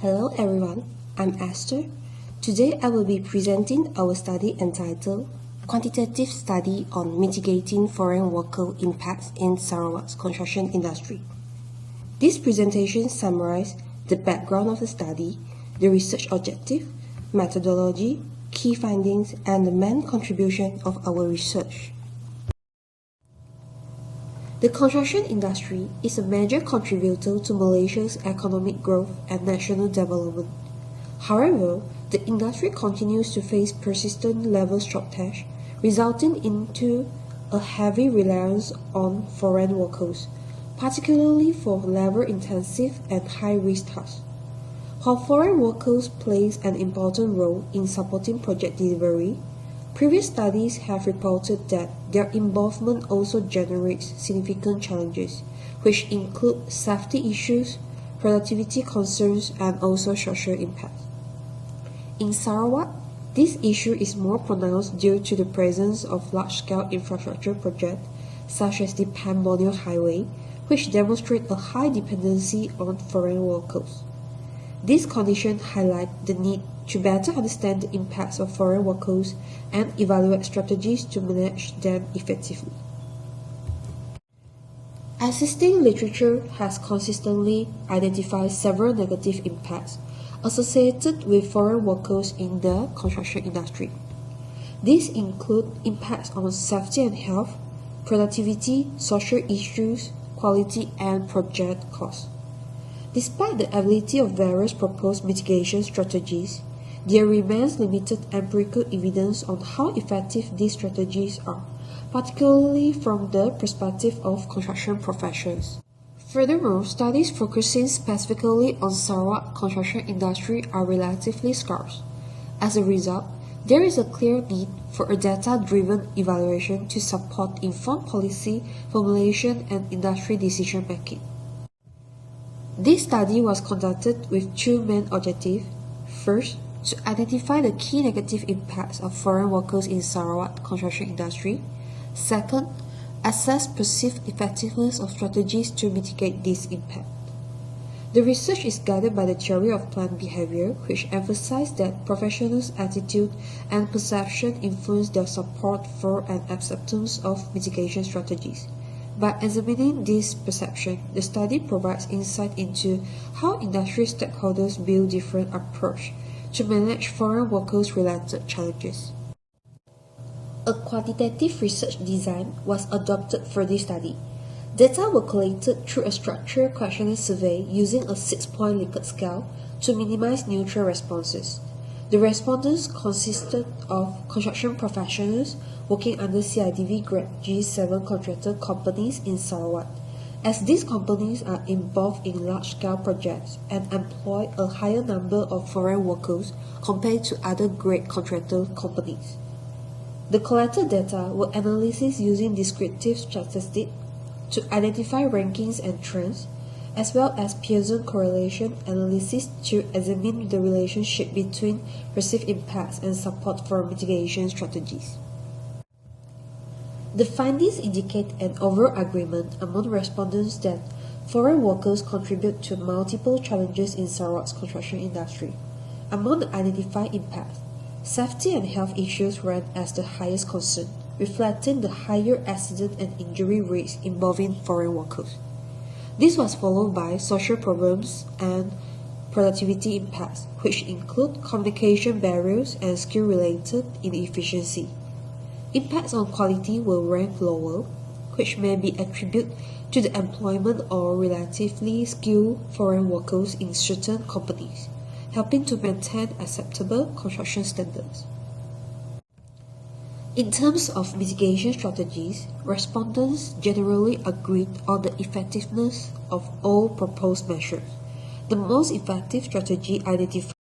Hello everyone, I'm Esther. Today I will be presenting our study entitled Quantitative Study on Mitigating Foreign Worker Impacts in Sarawak's Construction Industry. This presentation summarizes the background of the study, the research objective, methodology, key findings, and the main contribution of our research. The construction industry is a major contributor to Malaysia's economic growth and national development. However, the industry continues to face persistent labor shortage, resulting into a heavy reliance on foreign workers, particularly for labor-intensive and high-risk tasks. While foreign workers play an important role in supporting project delivery, previous studies have reported that their involvement also generates significant challenges, which include safety issues, productivity concerns, and also social impact. In Sarawak, this issue is more pronounced due to the presence of large-scale infrastructure projects such as the Borneo Highway, which demonstrate a high dependency on foreign workers. These conditions highlight the need to better understand the impacts of foreign workers and evaluate strategies to manage them effectively. Existing literature has consistently identified several negative impacts associated with foreign workers in the construction industry. These include impacts on safety and health, productivity, social issues, quality, and project costs. Despite the ability of various proposed mitigation strategies, there remains limited empirical evidence on how effective these strategies are, particularly from the perspective of construction professionals. Furthermore, studies focusing specifically on Sarawak construction industry are relatively scarce. As a result, there is a clear need for a data-driven evaluation to support informed policy formulation and industry decision-making. This study was conducted with two main objectives. First, to identify the key negative impacts of foreign workers in Sarawak construction industry. Second, assess perceived effectiveness of strategies to mitigate this impact. The research is guided by the theory of planned behavior, which emphasizes that professionals' attitude and perception influence their support for and acceptance of mitigation strategies. By examining this perception, the study provides insight into how industry stakeholders build different approaches to manage foreign workers-related challenges. A quantitative research design was adopted for this study. Data were collected through a structured questionnaire survey using a 6-point Likert scale to minimize neutral responses. The respondents consisted of construction professionals working under CIDV Grade G7 contractor companies in Sarawak, as these companies are involved in large-scale projects and employ a higher number of foreign workers compared to other grade contractor companies. The collected data were analyzed using descriptive statistics to identify rankings and trends, as well as Pearson correlation analysis to examine the relationship between perceived impacts and support for mitigation strategies. The findings indicate an overall agreement among respondents that foreign workers contribute to multiple challenges in Sarawak's construction industry. Among the identified impacts, safety and health issues ranked as the highest concern, reflecting the higher accident and injury rates involving foreign workers. This was followed by social problems and productivity impacts, which include communication barriers and skill-related inefficiency. Impacts on quality were ranked lower, which may be attributed to the employment of relatively skilled foreign workers in certain companies, helping to maintain acceptable construction standards. In terms of mitigation strategies, respondents generally agreed on the effectiveness of all proposed measures. The most effective strategy identified